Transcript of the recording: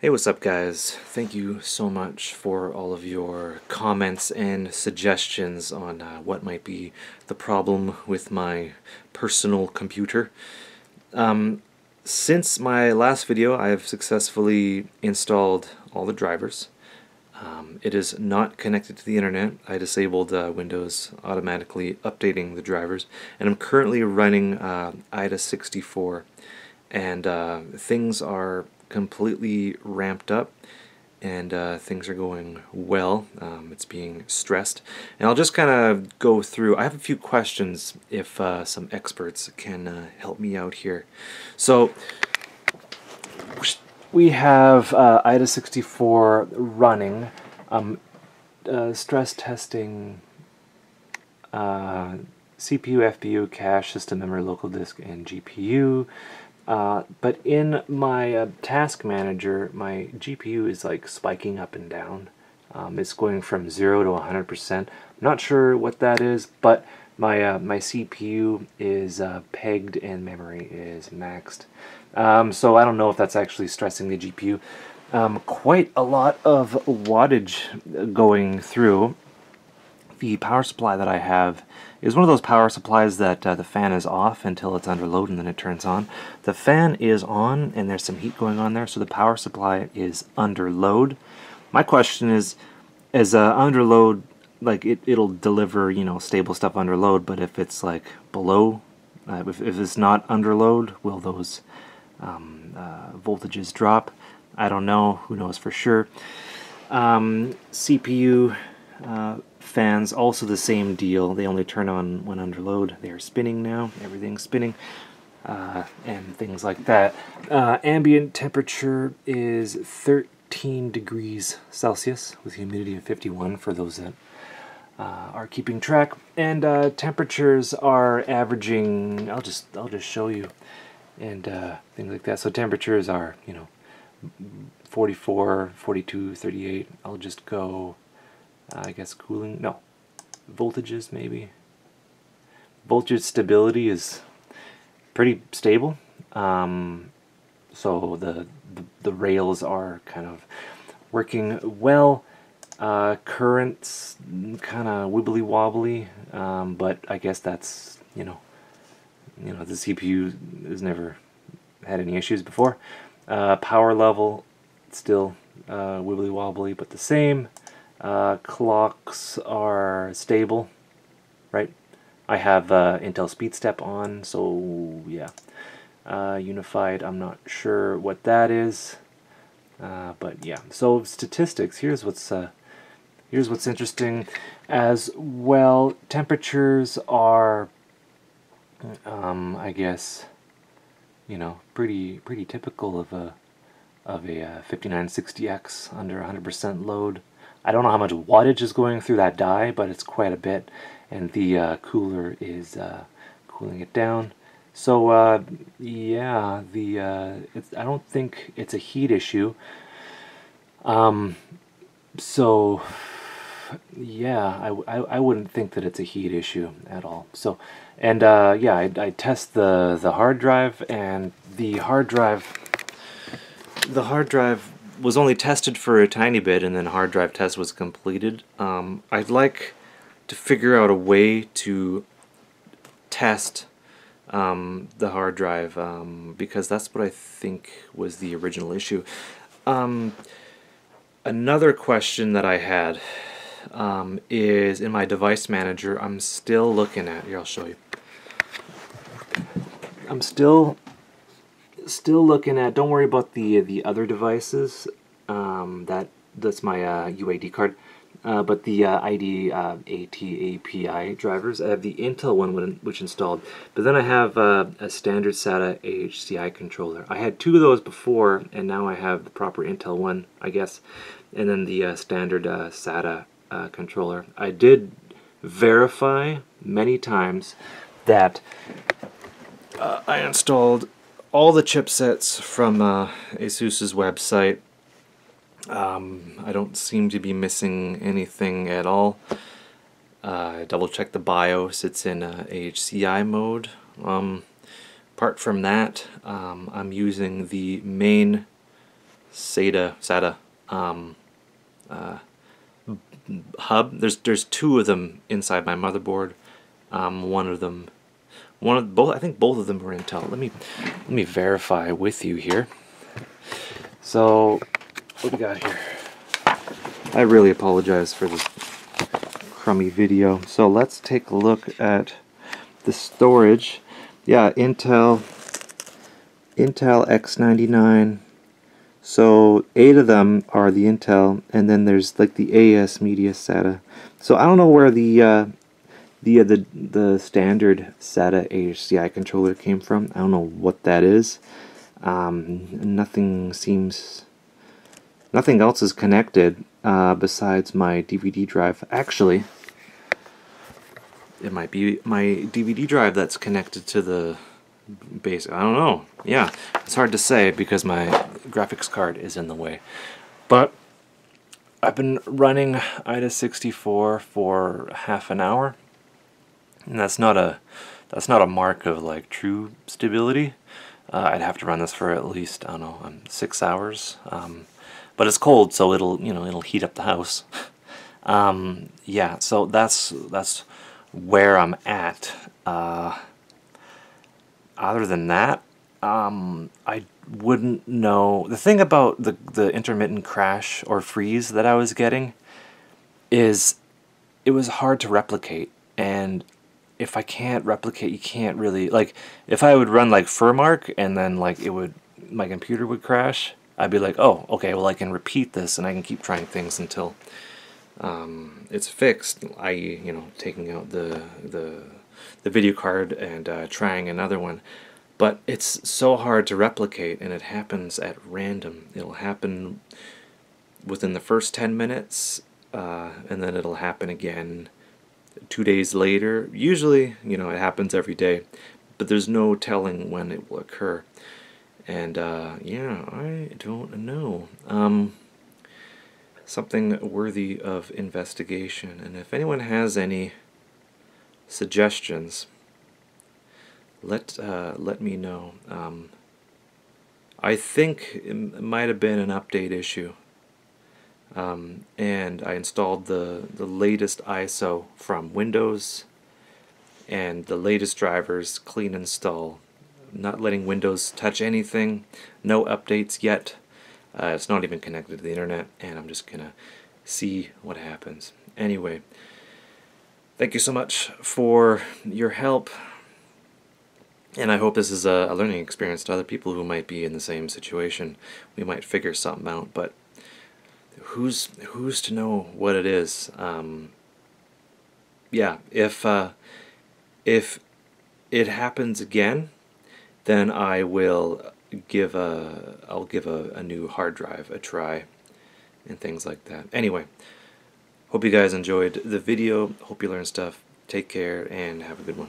Hey, what's up, guys? Thank you so much for all of your comments and suggestions on what might be the problem with my personal computer. Since my last video, I have successfully installed all the drivers. It is not connected to the internet. I disabled Windows automatically updating the drivers, and I'm currently running IDA64, and things are completely ramped up, and things are going well. It's being stressed, and I'll just kind of go through. I have a few questions if some experts can help me out here. So we have IDA64 running, stress testing CPU, FPU, cache, system memory, local disk, and GPU. But in my task manager, my GPU is like spiking up and down. It's going from 0 to 100%. I'm not sure what that is, but my CPU is pegged and memory is maxed. So I don't know if that's actually stressing the GPU. Quite a lot of wattage going through. The power supply that I have is one of those power supplies that the fan is off until it's under load and then it turns on. The fan is on and there's some heat going on there, so the power supply is under load. My question is under load, like it'll deliver, you know, stable stuff under load, but if it's like below, if it's not under load, will those voltages drop? I don't know. Who knows for sure? CPU fans, also the same deal. They only turn on when under load. They are spinning now. Everything's spinning. And things like that. Ambient temperature is 13 degrees Celsius with humidity of 51 for those that are keeping track. And temperatures are averaging, I'll just show you, and things like that. So temperatures are, you know, 44, 42, 38. I'll just go, I guess cooling, no, voltages maybe. Voltage stability is pretty stable. So the rails are kind of working well. Currents kind of wibbly wobbly, but I guess that's, you know, the CPU has never had any issues before. Power level still wibbly wobbly, but the same. Clocks are stable, right? I have Intel SpeedStep on, so yeah. Unified, I'm not sure what that is, but yeah. So statistics. Here's what's interesting as well. Temperatures are, I guess, you know, pretty typical of a 5960X under 100% load. I don't know how much wattage is going through that die, but it's quite a bit, and the cooler is cooling it down. So yeah, I don't think it's a heat issue. So yeah, I wouldn't think that it's a heat issue at all. So, and yeah, I test the hard drive, and the hard drive was only tested for a tiny bit, and then hard drive test was completed. I'd like to figure out a way to test the hard drive, because that's what I think was the original issue. Another question that I had is in my device manager. I'm still looking at, here, I'll show you. I'm still looking at, don't worry about the other devices, that's my UAD card, but the ID AT-API drivers. I have the Intel one which installed, but then I have a standard SATA HCI controller. I had two of those before, and now I have the proper Intel one, I guess, and then the standard SATA controller. I did verify many times that I installed all the chipsets from ASUS's website. I don't seem to be missing anything at all. Double check the BIOS, it's in AHCI mode. Apart from that, I'm using the main SATA hub. There's two of them inside my motherboard. Both. I think both of them were Intel. Let me verify with you here. So what we got here? I really apologize for this crummy video. So let's take a look at the storage. Yeah, Intel X99. So 8 of them are the Intel, and then there's like the ASMedia SATA. So I don't know where the standard SATA HCI controller came from. I don't know what that is. Nothing else is connected besides my DVD drive. Actually, it might be my DVD drive that's connected to the base. I don't know. Yeah, it's hard to say because my graphics card is in the way. But I've been running AIDA64 for half an hour, and that's not a mark of like true stability. I'd have to run this for at least, I don't know, 6 hours. But it's cold, so it'll heat up the house. Yeah, so that's where I'm at. Other than that, I wouldn't know. The thing about the intermittent crash or freeze that I was getting is it was hard to replicate, and if I can't replicate, you can't really, like, if I would run like Furmark and then like my computer would crash, I'd be like, oh, okay, well I can repeat this and I can keep trying things until it's fixed, i.e., taking out the video card and trying another one. But it's so hard to replicate, and it happens at random. It'll happen within the first 10 minutes, and then it'll happen again 2 days later. Usually, it happens every day, but there's no telling when it will occur. And yeah, I don't know. Something worthy of investigation. And if anyone has any suggestions, let me know. I think it might have been an update issue. And I installed the latest ISO from Windows and the latest drivers, clean install, not letting Windows touch anything, no updates yet. It's not even connected to the internet, and I'm just gonna see what happens. Anyway, thank you so much for your help, and I hope this is a learning experience to other people who might be in the same situation. We might figure something out, but who's to know what it is? Yeah, if it happens again, then I'll give a new hard drive a try and things like that. Anyway, hope you guys enjoyed the video. Hope you learned stuff. Take care and have a good one.